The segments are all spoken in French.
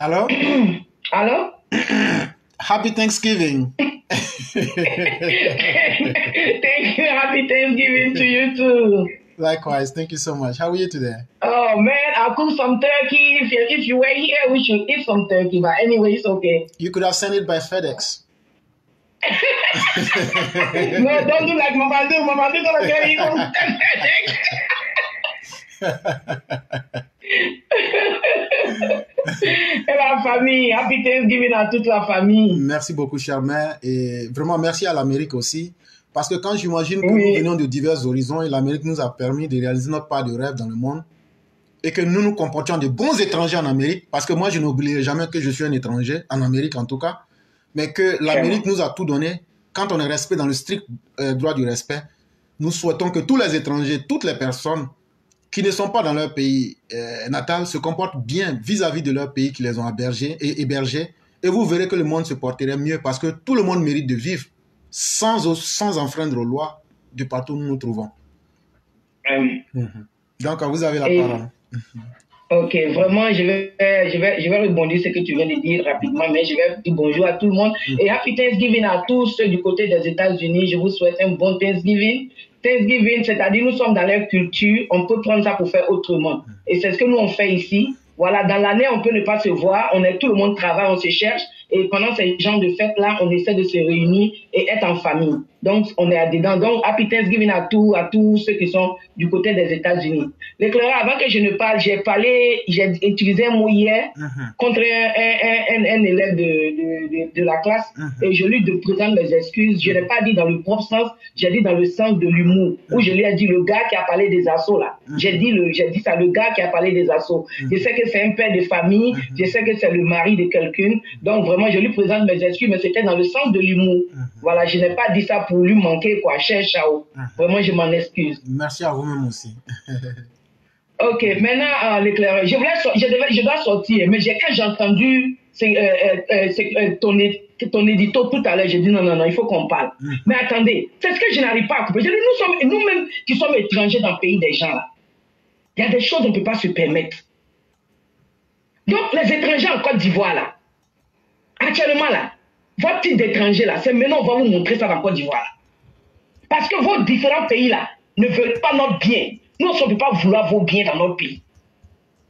Hello? Hello? Happy Thanksgiving. Thank you. Happy Thanksgiving to you too. Likewise. Thank you so much. How are you today? Oh man, I cooked some turkey. If you were here, we should eat some turkey. But anyway, it's okay. You could have sent it by FedEx. No, don't do like Mama do. Mama do gonna get you. Et la famille, happy Thanksgiving à toute la famille. Merci beaucoup, cher mère. Et vraiment, merci à l'Amérique aussi. Parce que quand j'imagine que nous venons de divers horizons et l'Amérique nous a permis de réaliser notre part de rêve dans le monde et que nous nous comportions de bons étrangers en Amérique, parce que moi, je n'oublierai jamais que je suis un étranger, en Amérique en tout cas, mais que l'Amérique nous a tout donné. Quand on est respect dans le strict droit du respect, nous souhaitons que tous les étrangers, toutes les personnes qui ne sont pas dans leur pays natal se comportent bien vis-à-vis de leur pays qui les ont hébergés. Et vous verrez que le monde se porterait mieux parce que tout le monde mérite de vivre sans enfreindre aux lois de partout où nous nous trouvons. Donc, vous avez la parole. Ok, vraiment, je vais rebondir ce que tu viens de dire rapidement, mais je vais dire bonjour à tout le monde. Et happy Thanksgiving à tous ceux du côté des États-Unis. Je vous souhaite un bon Thanksgiving. Thanksgiving, c'est-à-dire nous sommes dans leur culture, on peut prendre ça pour faire autrement. Et c'est ce que nous on fait ici. Voilà, dans l'année, on peut ne pas se voir, tout le monde travaille, on se cherche. Et pendant ces genres de fêtes-là, on essaie de se réunir et être en famille. Donc, on est là-dedans. Donc, happy Thanksgiving à tous ceux qui sont du côté des États-Unis. L'éclaireur, avant que je ne parle, j'ai utilisé un mot hier contre un élève de la classe et je lui présente mes excuses. Je n'ai pas dit dans le propre sens, j'ai dit dans le sens de l'humour, où je lui ai dit le gars qui a parlé des assauts là. J'ai dit ça, le gars qui a parlé des assauts. Je sais que c'est un père de famille, je sais que c'est le mari de quelqu'un. Donc, vraiment, je lui présente mes excuses, mais c'était dans le sens de l'humour. Voilà, je n'ai pas dit ça pour lui manquer, quoi. Cher Chao. Vraiment, je m'en excuse. Merci à vous-même aussi. Ok, maintenant, l'éclaireur. Je dois sortir, mais quand j'ai entendu ton édito tout à l'heure, j'ai dit non, il faut qu'on parle. Mais attendez, c'est ce que je n'arrive pas à couper. Nous-mêmes qui sommes étrangers dans le pays des gens, là, il y a des choses qu'on ne peut pas se permettre. Donc, les étrangers en Côte d'Ivoire, là, actuellement, là, votre titre d'étranger, là, c'est maintenant, on va vous montrer ça dans Côte d'Ivoire. Parce que vos différents pays, là, ne veulent pas notre bien. Nous, on ne peut pas vouloir vos biens dans notre pays.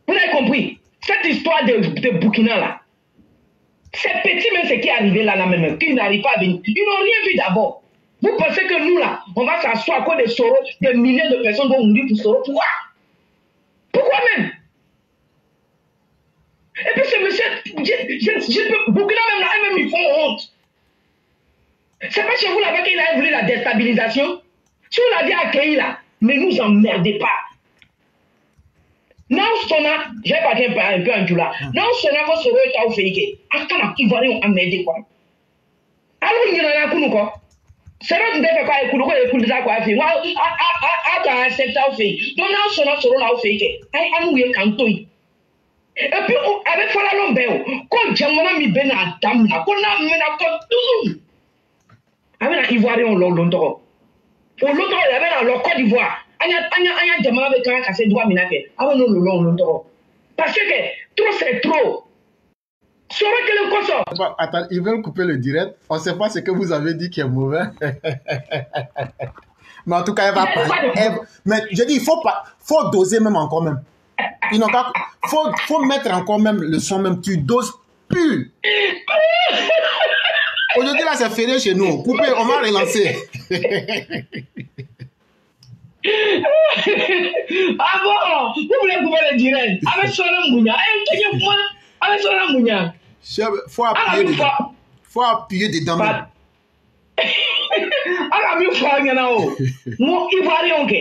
Vous avez compris? Cette histoire de Burkina, là, c'est petit même ce qui est arrivé là même, qu'ils n'arrivent pas à venir. Ils n'ont rien vu d'abord. Vous pensez que nous, là, on va s'asseoir à cause des Soros, des milliers de personnes vont mourir pour Soros? Pourquoi même? Et puis ce monsieur, Burkina même là, eux-mêmes, ils font honte. C'est pas chez vous là-bas qu'il a voulu la déstabilisation? Si on l'a dit accueilli là, ne nous emmerdez pas. Non, je vais parler un peu en tout là. Non, sonna ko soro ta o feike. Akana Ivoirien emmerdé quoi. Alors il y en a kunu ko. C'est là que fait quoi écoute quoi écoute ça quoi fait. Moi à cette ta o feike. Donc non sonna soro la o feike. Ai anu ye kanto yi. Et puis avec Fala Lombe ko jamona mi bena dam na ko na mena ko toujours. Avec Ivoirien london. Pour l'autre, il y avait dans le Côte d'Ivoire. Il y a des gens qui ont cassé droit minake. Avant nous, le parce que trop, c'est trop. Saurait que le coso. Attends, ils veulent couper le direct. On ne sait pas ce que vous avez dit qui est mauvais. Mais en tout cas, elle va parler. Mais je dis, il faut doser même encore même. Il faut mettre encore même le son même. Tu doses plus. Aujourd'hui, là, c'est férié chez nous. Coupez, on va relancer. Ah bon? Vous voulez couper le direct? Avec Sora Mounia. Avec Sora Mounia. Faut appuyer dedans. Alors, mieux faire, il y en a où? Moi, Ivoirien, ok.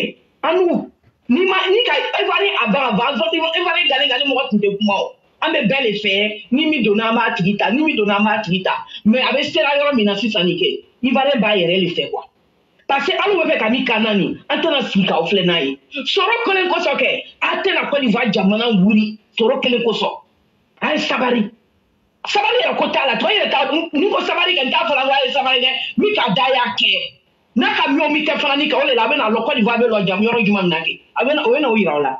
À nous. Ni Ivoirien avant, Ivoirien gagne, moi, tout de moi. On est bel effet, ni mi donama tigita, mais avec cela, il y a un sanité. Il va les bailler les fait quoi. Parce que on veut faire kanani, antona sika au flenaï. Soro konen koso ke, atena ko li va jamana wuri, soro kelen koso. Ay sabari. Sabari ya kota la, toi il ta ni ko sabari kan ta fala wa sabari ne, mi ka daya ke. Na ka mi o mi te fala ni ka ole la na lo ko li va be lo jam yoro juma nake. Abena o na o ira la.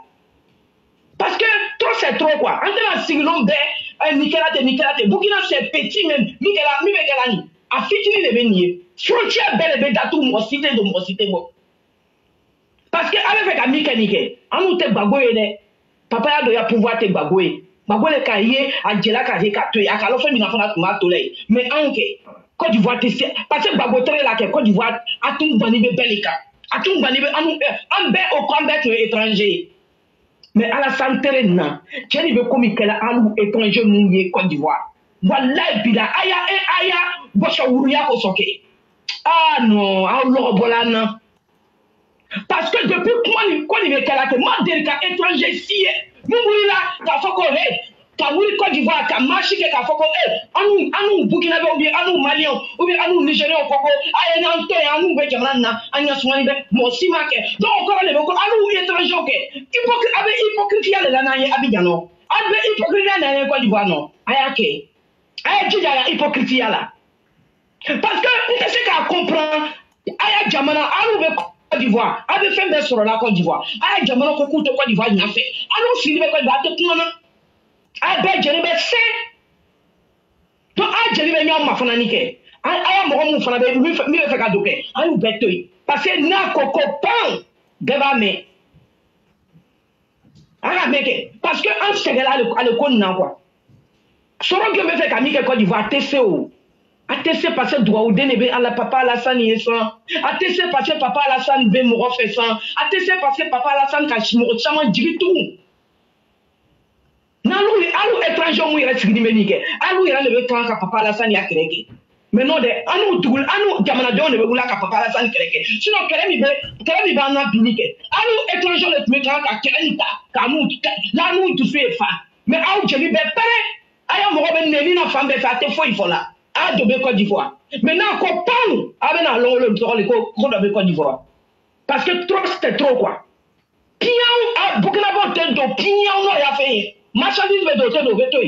Parce que trop c'est trop quoi. Entre la signalon Nikelate. Burkina, c'est petit même. Nikelani. A fitini de venir. Frontière belle et datou, mon cité. Parce que, avec un Nike, on te bagoye, papa a doit pouvoir te bagoye. Bagoye kaye, Angela kaye katoye, a kalofe minafana tumatole. Mais anke, Côte d'Ivoire, parce que bagotre la Côte d'Ivoire, a tout banibe belika. A tout banibe, en bé au combat étranger. Mais à la santé, non. Tiens, il veut comme il a un étranger mouillé Côte d'Ivoire. Voilà, bila, aya, bocha ouria ko soke. Ah non, non. Parce que depuis qu'on y est moi, délicat étranger, si, nous voulons là, t'as fait quoi, t'as voulu Côte d'Ivoire, t'as marché, t'as fait quoi, anou, Burkina, ou bien anou, Malien, ou bien anou, Nigérien, ou Coco, aïe, anou, Béjaman, aïe, Soumani, mon Simak, donc encore les Boko, anou, étranger, ok. Avec hypocrisie, à l'anaïe, Abidjano. Avec hypocrisie, à l'anaïe, Côte d'Ivoire, non. Aïe, ok. Aïe, tu as hypocrisie, là. Parce que, tu sais qu'à comprendre, aïe, Jamana, anou, Côte d'Ivoire, avec fait des sur la Côte d'Ivoire. Aïe, Jamana, Coco, de Côte d'Ivoire, il a fait. Anou, si, Côte d'Ivoire, tu peux, aïe, ben, je l'ai fait. Donc, aïe, je l'ai mis en ma fananique. Aïe, mon frère, il fait cadeau. Aïe, ou bête, parce que n'a coco pan, débat, mais. Aïe, mec, parce que, un secret là, le con n'a quoi. Soro que me fait qu'à Côte d'Ivoire, TCO. ATC passé droit au dénébé à la papa Alassane Yessan. ATC passé papa Alassane B. Mourofessan. ATC passé papa Alassane Kachimoro. Chaman dit tout. N'alou étranger mou yere signi menike. Alou yere ne be kan ka papa Alassane ya kreke. Mais non de anou dugul anou jamana de on ne be wula ka papa Alassane kreke. Sinon kere mi ba na binike. Alou étranger le tume kan ka kere ta ka mou la mou tu fe fa. Mais aou jeli be pere. Aya mo be neni na fam be fa te fo ifola. A de Côte d'Ivoire. Maintenant, qu'on parle avec la longue de Côte d'Ivoire. Parce que trop, c'était trop quoi. Pion à Burkina Faso, pion, non, il a fait. Marchandise, mais d'autres, d'autres.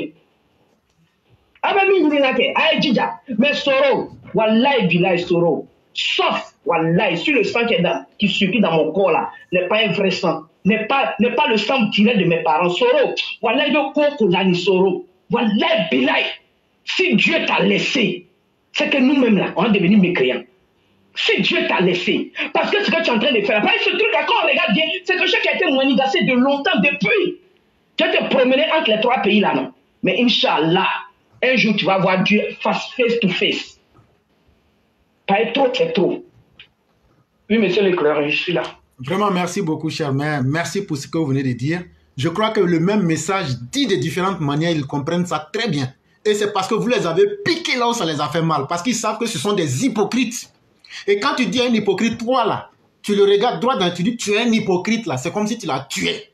Avec Minguinake, aïe, Djidja. Mais Soro, Wallahi, Bilay, Soro. Sauf, Wallahi, sur le sang qui circule dans mon corps là, n'est pas un vrai sang. N'est pas le sang tiré de mes parents. Soro, Wallahi, de Koko, Lani, Soro. Wallahi, Bilay. Si Dieu t'a laissé, c'est que nous-mêmes là, on est devenus mécréants. Si Dieu t'a laissé, parce que ce que tu es en train de faire, après ce truc là, quand on regarde bien, c'est que chacun a été monégasé de longtemps depuis. Tu te promené entre les trois pays là, non? Mais Inch'Allah, un jour tu vas voir Dieu face to face. Pas trop, c'est trop. Oui, monsieur Leclerc, je suis là. Vraiment, merci beaucoup, cher maire. Merci pour ce que vous venez de dire. Je crois que le même message dit de différentes manières, ils comprennent ça très bien. Et c'est parce que vous les avez piqués là où ça les a fait mal. Parce qu'ils savent que ce sont des hypocrites. Et quand tu dis un hypocrite, toi là, tu le regardes droit dans tu dis tu es un hypocrite là. C'est comme si tu l'as tué.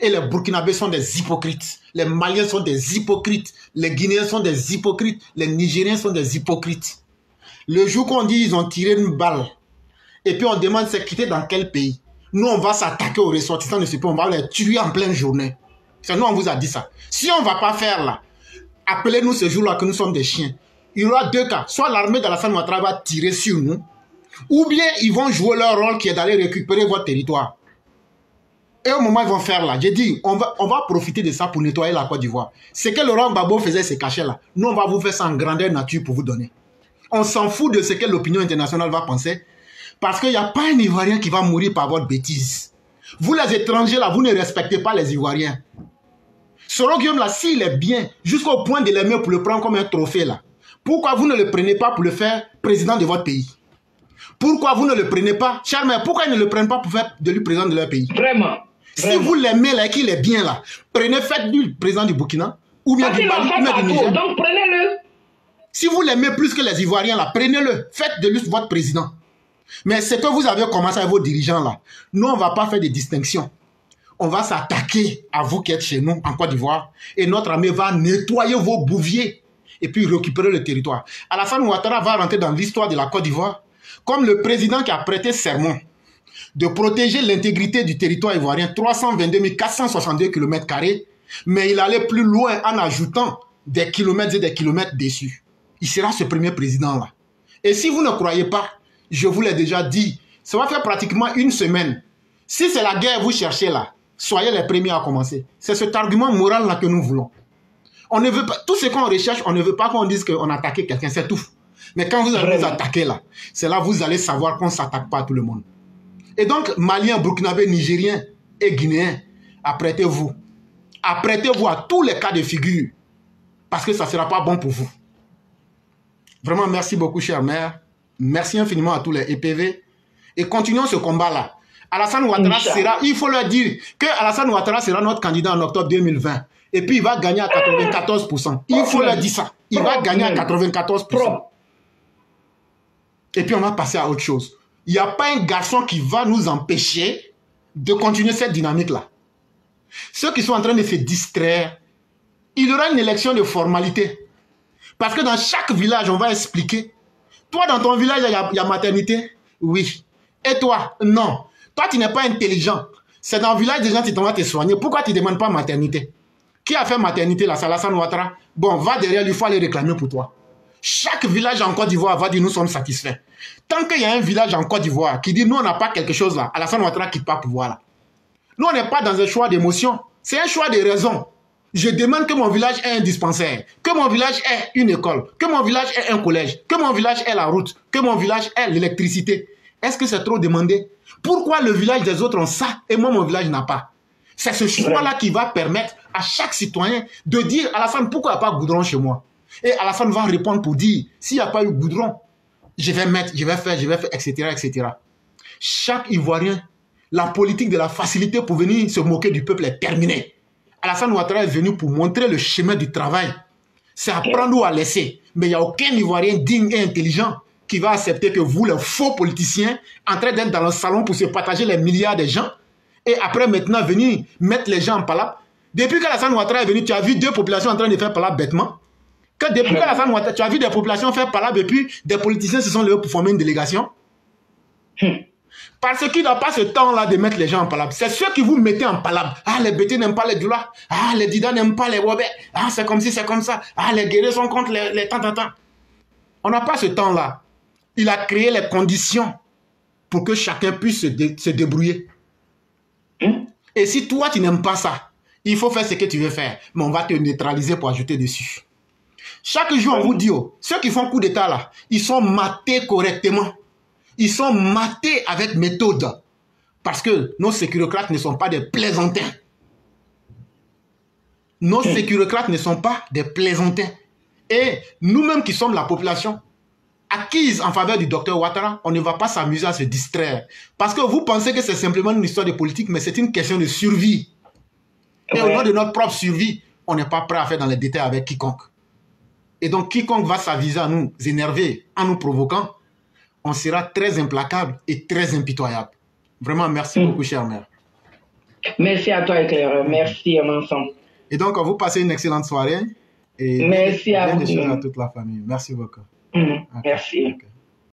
Et les Burkinabés sont des hypocrites. Les Maliens sont des hypocrites. Les Guinéens sont des hypocrites. Les Nigériens sont des hypocrites. Le jour qu'on dit ils ont tiré une balle, et puis on demande c'est quitté dans quel pays. Nous on va s'attaquer aux ressortissants de ce pays. On va les tuer en pleine journée. C'est nous on vous a dit ça. Si on ne va pas faire là, appelez-nous ce jour-là que nous sommes des chiens. Il y aura deux cas. Soit l'armée d'Alassane Ouattara va tirer sur nous, ou bien ils vont jouer leur rôle qui est d'aller récupérer votre territoire. Et au moment où ils vont faire là, j'ai dit, on va profiter de ça pour nettoyer la Côte d'Ivoire. Ce que Laurent Gbagbo faisait, c'est cacher là. Nous, on va vous faire ça en grandeur nature pour vous donner. On s'en fout de ce que l'opinion internationale va penser, parce qu'il n'y a pas un Ivoirien qui va mourir par votre bêtise. Vous les étrangers là, vous ne respectez pas les Ivoiriens. Soro Guillaume là, s'il est bien, jusqu'au point de l'aimer pour le prendre comme un trophée là, pourquoi vous ne le prenez pas pour le faire président de votre pays? Pourquoi vous ne le prenez pas, cher maire, pourquoi ils ne le prennent pas pour faire de lui président de leur pays? Vraiment. Si vous l'aimez là et qu'il est bien là, prenez, faites-lui président du Burkina, ou bien du Mali, ou bien du Niger. Donc prenez-le. Si vous l'aimez plus que les Ivoiriens là, prenez-le, faites de lui votre président. Mais c'est que vous avez commencé avec vos dirigeants là. Nous, on ne va pas faire de distinction. On va s'attaquer à vous qui êtes chez nous en Côte d'Ivoire et notre armée va nettoyer vos bouviers et puis récupérer le territoire. Alassane Ouattara va rentrer dans l'histoire de la Côte d'Ivoire comme le président qui a prêté serment de protéger l'intégrité du territoire ivoirien, 322 462 km², mais il allait plus loin en ajoutant des kilomètres et des kilomètres dessus. Il sera ce premier président-là. Et si vous ne croyez pas, je vous l'ai déjà dit, ça va faire pratiquement une semaine. Si c'est la guerre que vous cherchez là, soyez les premiers à commencer. C'est cet argument moral-là que nous voulons. On ne veut pas, tout ce qu'on recherche, on ne veut pas qu'on dise qu'on a attaqué quelqu'un, c'est tout. Mais quand vous allez nous attaquer là, c'est là que vous allez savoir qu'on ne s'attaque pas à tout le monde. Et donc, Maliens, Burkinabés, Nigériens et Guinéens, apprêtez-vous. Apprêtez-vous à tous les cas de figure. Parce que ça ne sera pas bon pour vous. Vraiment, merci beaucoup, chère mère. Merci infiniment à tous les EPV. Et continuons ce combat-là. Alassane Ouattara sera, il faut leur dire que Alassane Ouattara sera notre candidat en octobre 2020. Et puis il va gagner à 94%. Il faut leur dire ça. Il va gagner à 94%. Et puis on va passer à autre chose. Il n'y a pas un garçon qui va nous empêcher de continuer cette dynamique-là. Ceux qui sont en train de se distraire, il y aura une élection de formalité. Parce que dans chaque village, on va expliquer. Toi, dans ton village, il y a maternité? Oui. Et toi? Non. Toi, tu n'es pas intelligent. C'est dans le village des gens qui vont te soigner. Pourquoi tu ne demandes pas maternité? Qui a fait maternité là? C'est Alassane Ouattara. Bon, va derrière lui, il faut aller réclamer pour toi. Chaque village en Côte d'Ivoire va dire nous sommes satisfaits. Tant qu'il y a un village en Côte d'Ivoire qui dit nous on n'a pas quelque chose là, Alassane Ouattara quitte pas pouvoir là. Nous on n'est pas dans un choix d'émotion, c'est un choix de raison. Je demande que mon village ait un dispensaire, que mon village ait une école, que mon village ait un collège, que mon village ait la route, que mon village ait l'électricité. Est-ce que c'est trop demandé? Pourquoi le village des autres ont ça et moi mon village n'a pas? C'est ce choix-là qui va permettre à chaque citoyen de dire Alassane, pourquoi il n'y a pas de goudron chez moi? Et Alassane va répondre pour dire s'il n'y a pas eu de goudron, je vais mettre, je vais faire, etc., etc. Chaque Ivoirien, la politique de la facilité pour venir se moquer du peuple est terminée. Alassane Ouattara est venu pour montrer le chemin du travail. C'est à prendre ou à laisser. Mais il n'y a aucun Ivoirien digne et intelligent qui va accepter que vous, les faux politiciens, en train d'être dans le salon pour se partager les milliards de gens, et après maintenant venir mettre les gens en palabre. Depuis qu'Alassane Ouattara est venu, tu as vu deux populations en train de faire palabre bêtement. Que depuis qu'Alassane Ouattara, tu as vu des populations faire palabre et puis des politiciens se sont levés pour former une délégation. Parce qu'il n'a pas ce temps-là de mettre les gens en palabre. C'est ceux qui vous mettez en palabre. Ah, les bêtés n'aiment pas les doulars. Ah, les Dida n'aiment pas les Wobé. Ah, c'est comme si, c'est comme ça. Ah, les guerriers sont contre les tant. On n'a pas ce temps-là. Il a créé les conditions pour que chacun puisse se débrouiller. Et si toi, tu n'aimes pas ça, il faut faire ce que tu veux faire. Mais on va te neutraliser pour ajouter dessus. Chaque jour, on vous dit, oh, ceux qui font coup d'État là, ils sont matés correctement. Ils sont matés avec méthode. Parce que nos sécurocrates ne sont pas des plaisantins. Nos sécurocrates ne sont pas des plaisantins. Et nous-mêmes qui sommes la population acquise en faveur du docteur Ouattara, on ne va pas s'amuser à se distraire. Parce que vous pensez que c'est simplement une histoire de politique, mais c'est une question de survie. Et au nom de notre propre survie, on n'est pas prêt à faire dans les détails avec quiconque. Et donc, quiconque va s'aviser à nous énerver en nous provoquant, on sera très implacable et très impitoyable. Vraiment, merci beaucoup, chère mère. Merci à toi, éclaireur. Merci à mon enfant. Et donc, vous passez une excellente soirée. Et merci à vous. À toute la famille. Merci beaucoup. Merci. Okay.